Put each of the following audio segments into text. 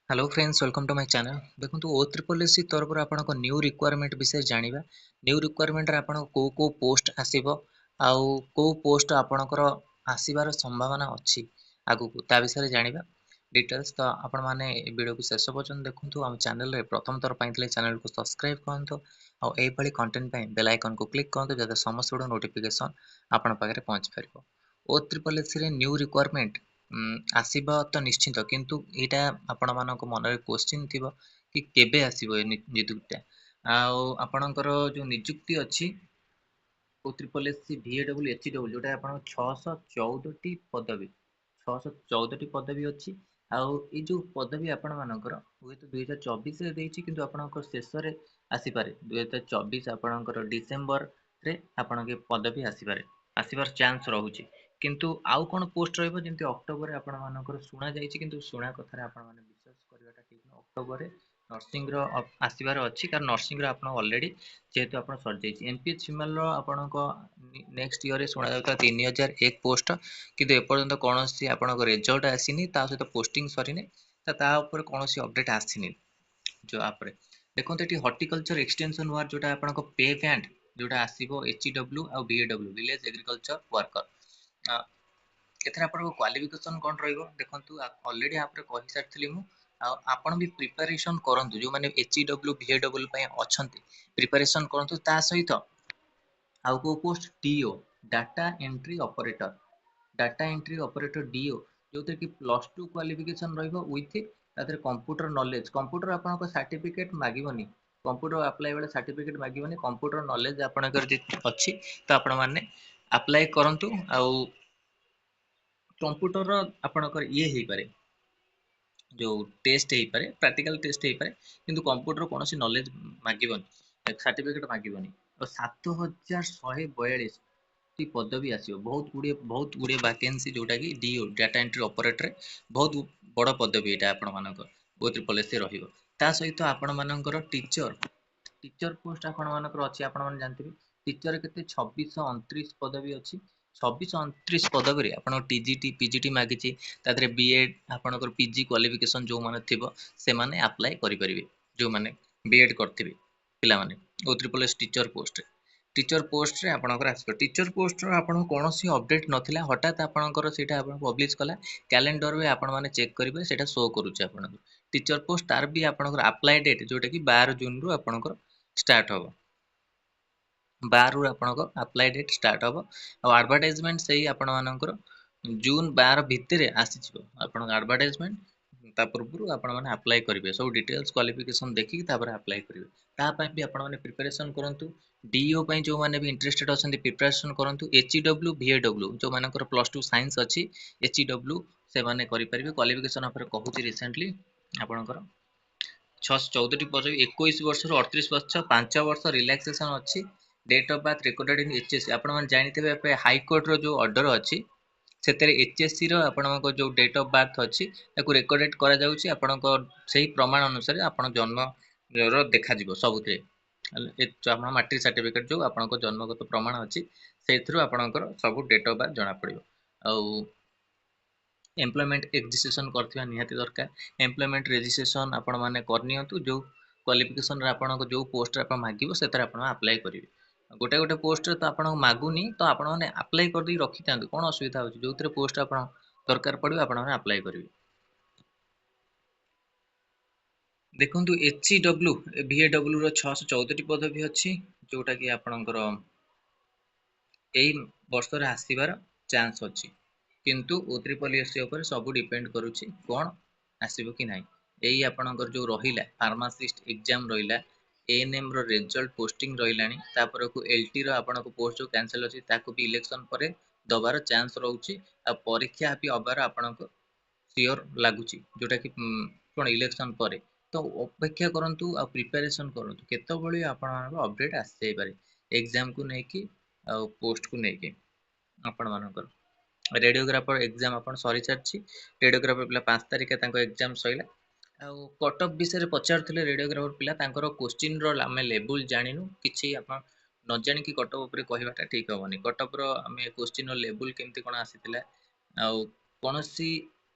Hello friends welcome to my channel. देखो O triple S तरफ आपको न्यू रिक्वायरमेंट विषय जानिबा। न्यू रिक्वायरमेंट आपन को पोस्ट आसीबो आउ को पोस्ट आपनकर आसीबार संभावना अछि आगु ता विषय जानिबा डिटेल्स। तो आपण माने वीडियो को शेष पर्यंत देखंतु। हम चैनल रे प्रथम थर पाइतले चैनल को सब्सक्राइब करंतु और ए भली कंटेंट पाइ बेल आइकन को क्लिक करंतु जदे समस्त वीडियो नोटिफिकेशन आपण पाखरे पहुंच परिबो। ओ ट्रिपल एस रे न्यू रिक्वायरमेंट आसीबा तो निश्चित, किंतु एटा आपण मानक मनरे क्वेश्चन थिबो कि केबे आसीबो ए नियुक्तिटा। आपणकर जो नियुक्ति अछि ओ ट्रिपल एस VAW HW जोटा आपण 614 टी पदवी 614 टी पदवी अछि। आउ ए जो पदवी आपण मानकर हुए तो 2024 रे देछि, किंतु आपणकर शेष रे आसी पारे 2024 आपणकर डिसेंबर रे आपण के पदवी आसी पारे, आसीबार चांस रहउछि। किंतु आउ कोन पोस्ट रहइबो जेंति अक्टोबर रे आपण मानकर सुना जायछि, किंतु सुना कथा रे आपण माने विश्वास करबाटा ठीक न। अक्टोबर रे नर्सिंग रो आसीबार अछि, कारण नर्सिंग रो आपण ऑलरेडी जेहेतु आपण सर जायछि। एमपीएच हिमाल रो आपणको नेक्स्ट ईयर रे सुना जाउता 3001 पोस्ट, किंतु ए पर्यंत कोनोसी आपणको रिजल्ट आसीनी, ता सहित पोस्टिंग सरीने ता ऊपर कोनोसी अपडेट आसीनी। जो आपरे देखो एटी हॉर्टिकल्चर एक्सटेंशन वार जोटा आपणको पे बैंड जोटा आसीबो HW आ VAW विलेज एग्रीकल्चर वर्कर। एथरा आपन क्वालिफिकेशन कोन रहइबो देखंतु। ऑलरेडी आपरे कहि सारथिली मु। आपण भी प्रिपरेशन करंतु जो माने HW VAW पय अछंती, प्रिपरेशन करंतु। ता सहित आउ को post DO data entry operator, data entry operator DO जोते कि +2 क्वालिफिकेशन रहइबो विथ तादर कंप्यूटर नॉलेज। कंप्यूटर आपनको सर्टिफिकेट मागिबोनी, कंप्यूटर अप्लाई बेले सर्टिफिकेट मागिबोनी। कंप्यूटर नॉलेज आपनकर जे अछि त आपण माने अप्लाई करंतु। आउ कंप्यूटर आपनकर ये हेई पारे, जो टेस्ट हेई पारे, प्रैक्टिकल टेस्ट हेई पारे, किंतु कंप्यूटर कोनोसी नॉलेज मागिबोनी, सर्टिफिकेट मागिबोनी। और 7142 टी पदवी आसीबो। बहुत गुडे वैकेंसी जोटा कि DO डाटा एंट्री ऑपरेटर बहुत बड़ पदवी एटा आपण मानकर ओ ट्रिपल एस रहिबो। ता सहित आपण मानकर टीचर पोस्ट आपण मानकर अछि। आपण माने जानथिबे टीचर केते 2629 पदवी अछि। 2629 पदवी रे आपण TGT PGT मागिछि, तादरे बीएड आपणकर PG क्वालिफिकेशन जो माने थिबो से माने अप्लाई करि परिबे। जो माने बीएड करथिबे पिला माने ओ ट्रिपल एस टीचर पोस्ट रे आपणकर आसीबो। टीचर पोस्ट रो आपण कोनोसी अपडेट नथिला, हठात आपणकर सेटा आपण पब्लिश कला कैलेंडर रे आपण माने चेक करिवे सेटा शो करूछ। आपण टीचर पोस्ट तार भी आपणकर अप्लाई डेट जोटा कि 12 जून रु आपणकर स्टार्ट हबो। 12 रु आपणकर अप्लाई डेट स्टार्ट हबो। आ एडवर्टाइजमेंट सही आपण मानकर जून 12 भितरे आसी जिवो। आपण एडवर्टाइजमेंट ता पूर्व आपण माने अप्लाई करिवे, सब डिटेल्स क्वालिफिकेशन देखि तापर अप्लाई करिवे। ता पय भी आपण माने प्रिपरेशन करंतु। DO पय जो माने भी इंटरेस्टेड अछंती प्रिपरेशन करंतु। HW VAW जो मानकर +2 साइंस अछि HW से माने करि परिबे। क्वालिफिकेशन आपरे कहूची रिसेंटली आपणकर 614 टी पदवी 21 वर्ष रु 38 वर्ष 5 वर्ष रिलैक्सेशन अछि। Date of birth recorded in HSC आपण माने जानिथिबे पे हाई कोर्ट रो जो ऑर्डर अछि सेतेरे HSC रो आपणको जो डेट ऑफ बर्थ अछि ताकू रेकॉर्डेड करा जाउची। आपणको सही प्रमाण अनुसार आपण जन्म रो देखा जिवो सबुते। ए आपण मैट्रिक सर्टिफिकेट जो आपणको जन्मगत प्रमाण अछि सेथरो आपणकर सब डेट ऑफ बर्थ जणा पड़िबो। आउ एम्प्लॉयमेंट रजिस्ट्रेशन करथिबा निहाती दरकार। एम्प्लॉयमेंट रजिस्ट्रेशन आपण माने करनियंतु। जो क्वालिफिकेशन रे आपणको जो पोस्ट रे आपण मागिबो सेतरे आपण अप्लाई करिवे। गोटे पोस्ट रे तो आपण मागुनी तो आपण माने अप्लाई कर दी रखि थांतु, कोन असुविधा होची। जोतरे पोस्ट आपण दरकार पड़िबो आपण माने अप्लाई करिवे। देखंतु HW VAW रो 614 टी पदवी अछि, जोटा कि आपणकर एई वर्ष रे आसीबार चांस अछि। किंतु ओ ट्रिपल एस ऊपर सब डिपेंड करूची कोन आसीबो कि नाही। एई आपणकर जो रहिला फार्मासिस्ट एग्जाम रहिला, ANM रो रिजल्ट पोस्टिंग रहिलानी, तापर को LT रो आपणको पोस्ट जो कैंसिल अछि ताको भी इलेक्शन परे दबार चांस रहउची। आ परीक्षा भी अबार आपणको सियोर लागुची, जोटा कि कोन इलेक्शन परे। तो अपेक्षा करंतु आ प्रिपरेशन करंतु, केतबेले आपण अपडेट आसी जाय पारे एग्जाम को नै कि आ पोस्ट को नै कि। आपण मानकर रेडियोग्राफर एग्जाम आपण सरी सारछि। रेडियोग्राफर पिला 5 तारिख तांको एग्जाम सइला। आ कट ऑफ विषय रे पचारथिले रेडियोग्राफर पिला तांकर क्वेश्चन रो आमे लेवल जानिनु किछि। आपण न जानि कि कट ऑफ ऊपर कहिबाटा ठीक होबनी। कट ऑफ रो आमे क्वेश्चन रो लेवल केमति कोन आसीतिला आ कोनोसी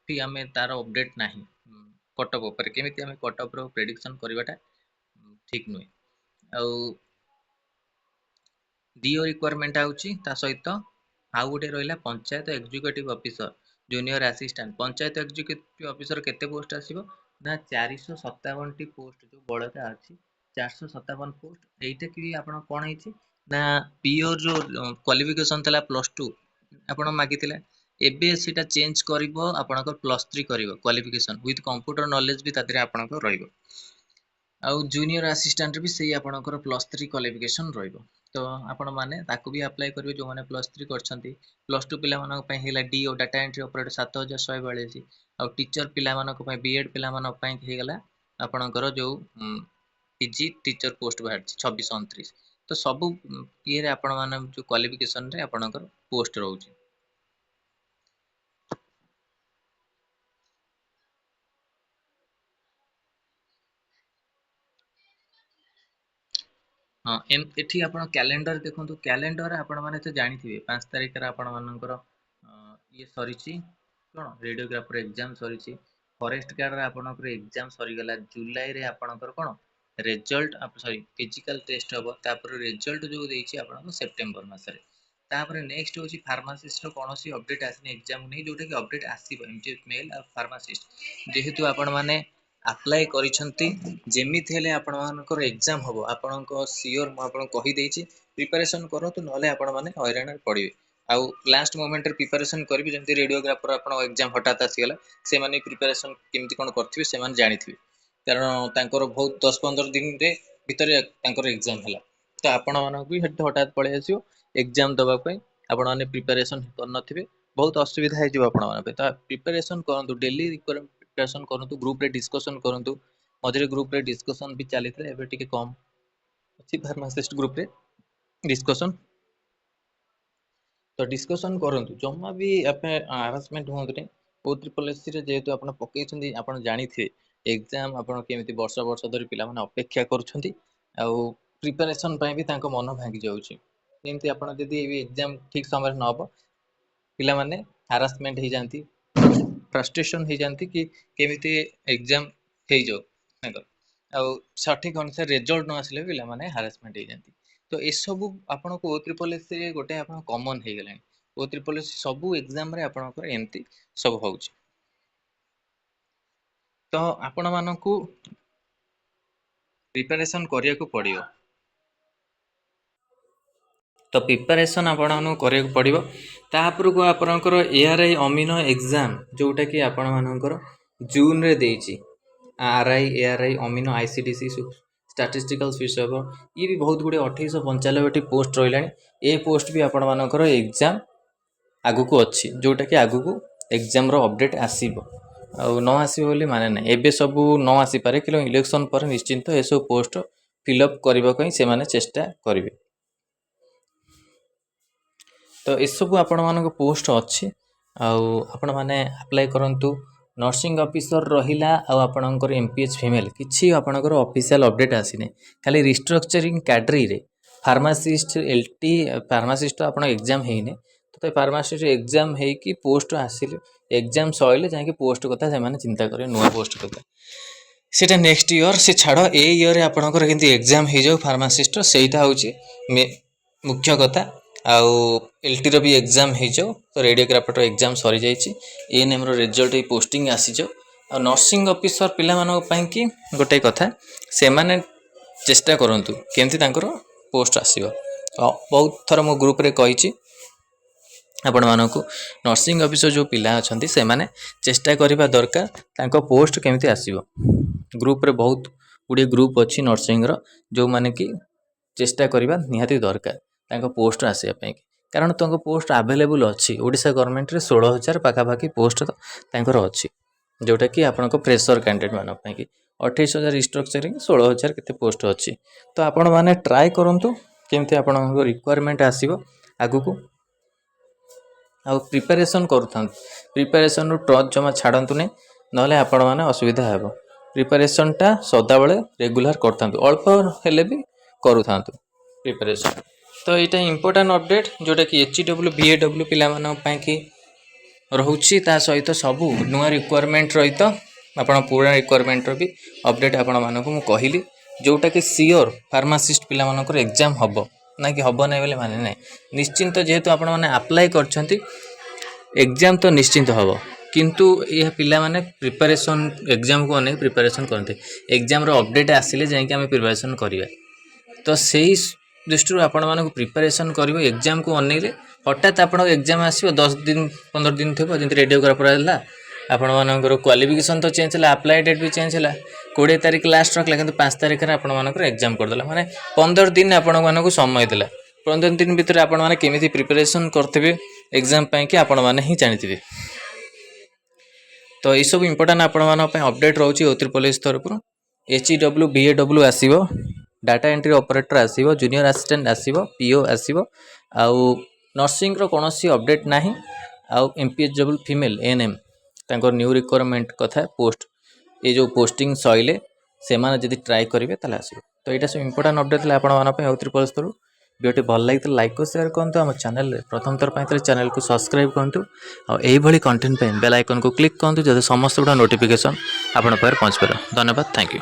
भी आमे तार अपडेट नाही। कट ऑफ ऊपर केमिति हमें कट ऑफ रो प्रेडिक्शन करवाटा ठीक नुहे आउ डीओ रिक्वायरमेंट आउची ता सहित आउ गोटे रहिला panchayat executive officer junior assistant panchayat executive officer केते पोस्ट आसीबो ना 457 टी पोस्ट जो बळका अछि 457 पोस्ट एइटा कि आपण कोन हेछि ना पीओ जो क्वालिफिकेशन तला +2 आपण मागितिले एबे सेटा चेंज करिवो आपणकर +3 करिवो क्वालिफिकेशन विथ कंप्यूटर नॉलेज भी तादरे आपणकर रहिबो आउ जूनियर असिस्टेंट भी सेही आपणकर +3 क्वालिफिकेशन रहिबो तो आपण माने ताको भी अप्लाई करिवे जो माने +3 करछंती +2 पिला मानक पय हेला डीओ डाटा एंट्री ऑपरेटर 7142 आउ टीचर पिला मानक पय बीएड पिला मानक पय हे गेला आपणकर जो पीजी टीचर पोस्ट बाहर 2629 तो सब ये रे आपण माने जो क्वालिफिकेशन रे आपणकर पोस्ट रहउची हाँ एठी आपण कैलेंडर देखंतु कैलेंडर आपण माने तो जानिथिबे 5 तारिख रे आपण मानकर ये सरीची कोन रेडियोग्राफर एग्जाम सरीची फॉरेस्ट गार्ड रे आपणकर एग्जाम सरी गेला जुलाई रे आपणकर कोन रिजल्ट सॉरी फिजिकल टेस्ट हबो तापर रिजल्ट जो देइची आपण सितंबर मास रे तापर नेक्स्ट होची फार्मासिस्ट रो कोनोसी अपडेट आसीने एग्जाम नै जोटा कि अपडेट आसीबो एमटी मेल आ फार्मासिस्ट जेहेतु आपण माने अप्लाई करिसंती जेमिति हेले आपण मानकर एग्जाम हबो आपणको सियोर म आपण कहि देइची प्रिपरेशन करंतु नले आपण माने हैरान पड़िबे आउ लास्ट मोमेंट रे प्रिपरेशन करबी जेमति रेडियोग्राफर आपण एग्जाम हठात आसीगला से माने प्रिपरेशन केमति कोन करथिबे से माने जानिथिबे कारण तांकर बहुत 10-15 दिन रे भीतर तांकर एग्जाम हला तो आपण मानक भी हठात पळे आसीयो एग्जाम दबा पय आपण माने प्रिपरेशन करनथिबे बहुत असुविधा हे जिवो आपण माने त प्रिपरेशन करंतु डेली प्रिपरेशन करंतु ग्रुप रे डिस्कशन करंतु मझरे ग्रुप रे डिस्कशन भी चलीथले एबे टिके कम अछि फार्मासिस्ट ग्रुप रे डिस्कशन तो डिस्कशन करंतु जम्मा भी आपे हरासमेंट होंतरे ओ ट्रिपल एससी रे जेहेतु आपण पकेइछंदी आपण जानिथे एग्जाम आपण केमिति वर्ष वर्ष धरि पिला माने अपेक्षा करूछंती आउ प्रिपरेशन पय भी तांको मन भांगी जाउची जेमति आपण जदी एग्जाम ठीक समय रे न हबो पिला माने हरासमेंट हे जानती फ्रस्ट्रेशन हो जाती कि केमिति एग्जाम हो जाओ आउ सठिक अनुसार रिजल्ट न आसिले पिला माने हरासमेंट हो जाती तो ए सब आपन को O SSS रे गोटे आपन कॉमन हे गेलानी O SSS सब एग्जाम रे आपन को एमती सब होउची तो आपण मानकू प्रिपरेशन करिया को पड़ियो तो प्रिपरेशन आपण करिया को पड़ियो तापर को आपनकर एआरआई अमीनो एग्जाम जोटा कि आपण मानकर जून रे देइची आरआई एआरआई अमीनो आईसीडीसी स्टैटिस्टिकल फिशर ये भी बहुत गुड़े 2895 पोस्ट रही ए पोस्ट भी आपण मानकर एग्जाम आगु को अच्छी जोटा कि आगु को एग्जाम रो अपडेट आसीबो न आसीबो बोली माने ना एबे सब न आसी पारे कि इलेक्शन पर निश्चिंत ए सब पोस्ट फिलअप करबा कहीं से माने चेष्टा करिवे तो ए सब आपण मानक पोस्ट अच्छी आपण माने अप्लाई करंतु नर्सिंग ऑफिसर रहिला आ आपणकर एमपीएच फीमेल किछि आपणकर ऑफिशियल अपडेट आसीने खाली रिस्ट्रक्चरिंग कैडरी रे फार्मासिस्ट एलटी फार्मासिस्ट आपण एग्जाम हेइने तो फार्मासिस्ट एग्जाम हे कि पोस्ट आसिले एग्जाम सइले जाके पोस्ट कथा से माने चिंता करे नुवा पोस्ट कथा सेटा नेक्स्ट ईयर से छाड़ ए ईयर आपणकर केंति एग्जाम हे जाउ फार्मासिस्ट सेटा होची मुख्य कथा आउ एलटी रो भी एग्जाम हे जाउ तो रेडियोग्राफर एग्जाम सरी जाइछि एएनएम रो रिजल्ट पोस्टिंग आसी जाउ आ नर्सिंग ऑफिसर पिला मानो पई कि गोटे कथा से माने चेष्टा करंतु केंति तांकर पोस्ट आसीबो बहुत थर मो ग्रुप रे कहिछि आपण मानकु नर्सिंग ऑफिसर जो पिला अछंती से माने चेष्टा करिबा दरकार तांको पोस्ट केमिति आसीबो ग्रुप रे बहुत गुडी ग्रुप अछि नर्सिंग रो जो माने कि चेष्टा करिबा निहाती दरकार तांको पोस्ट आसीया पई कारण तांको पोस्ट अवेलेबल अछि ओडिसा गवर्नमेंट रे 16000 पाखा पाखी पोस्ट तांकर अछि जोटा कि आपनको फ्रेशर कैंडिडेट मानक पई कि 28000 रिस्ट्रक्चरिंग 16000 केते पोस्ट अछि तो आपण माने ट्राई करंतु केमते आपनको रिक्वायरमेंट आसीबो आगु को आ प्रिपरेशन करूथान प्रिपरेशन रो ट्रच जमा छाडंतु नै नले आपण माने असुविधा हेबो प्रिपरेशन टा सदा बेले रेगुलर करथांतु अल्प हेले भी करूथांतु प्रिपरेशन तो एटा इंपोर्टेंट अपडेट जोटा कि एचडब्ल्यू बीएडब्ल्यू पिला मानक पई कि रहउची ता सहित सब नुवा रिक्वायरमेंट रहित ଆପଣ पूरा रिक्वायरमेंट भी अपडेट आपण मानक मु कहली जोटा कि सियोर फार्मासिस्ट पिला मानकर एग्जाम हबो ना कि हबो नै बोले माने नै निश्चिंत जेहेतु आपण माने अप्लाई करछंती एग्जाम तो निश्चिंत हबो किंतु यह पिला माने प्रिपरेशन एग्जाम को अनेक प्रिपरेशन करते एग्जाम रो अपडेट आसिले जाय कि हम प्रिपरेशन करिवे तो सेही दृष्टि आपण मानक प्रिपरेशन करिवो एग्जाम को अनेले हठात आपण एग्जाम आसीबो 10 दिन 15 दिन थेबो जेंति रेडियोग्राफर हला आपण मानकर क्वालिफिकेशन तो चेंज हला अप्लाई डेट भी चेंज हला 20 तारिख लास्ट रखला किंतु 5 तारिख रे आपण मानकर एग्जाम कर देला माने 15 दिन आपण मानक समय देला 15 दिन भीतर आपण माने केमिति प्रिपरेशन करथिबे एग्जाम पई कि आपण माने ही जानिथिबे तो ये सब इंपोर्टेंट आपण माने पई अपडेट रहउची ओत्री पुलिस तरफ HEW BAW आसीबो डाटा एंट्री ऑपरेटर आसीबो जूनियर असिस्टेंट आसीबो PO आसीबो आउ नर्सिंग रो कोनोसी अपडेट नाही आउ MPHW फीमेल NM तांकर न्यू रिक्वायरमेंट कथा पोस्ट ये जो पोस्टिंग सइले से माने जदी ट्राई करिवे तला आसीबो तो एटा सब इंपोर्टेंट अपडेट ला आपण माने पई ओत्री पुलिस तरफ वीडियो भल लगे तो लाइक को शेयर करते आम चैनल प्रथम थर पर चैनल को सब्सक्राइब करूँ और कंटेंट बेल आइकन को क्लिक करूँ जब समस्त गुड़ा नोटिफिकेशन आपण पाखे पहुँच पार धन्यवाद थैंक यू।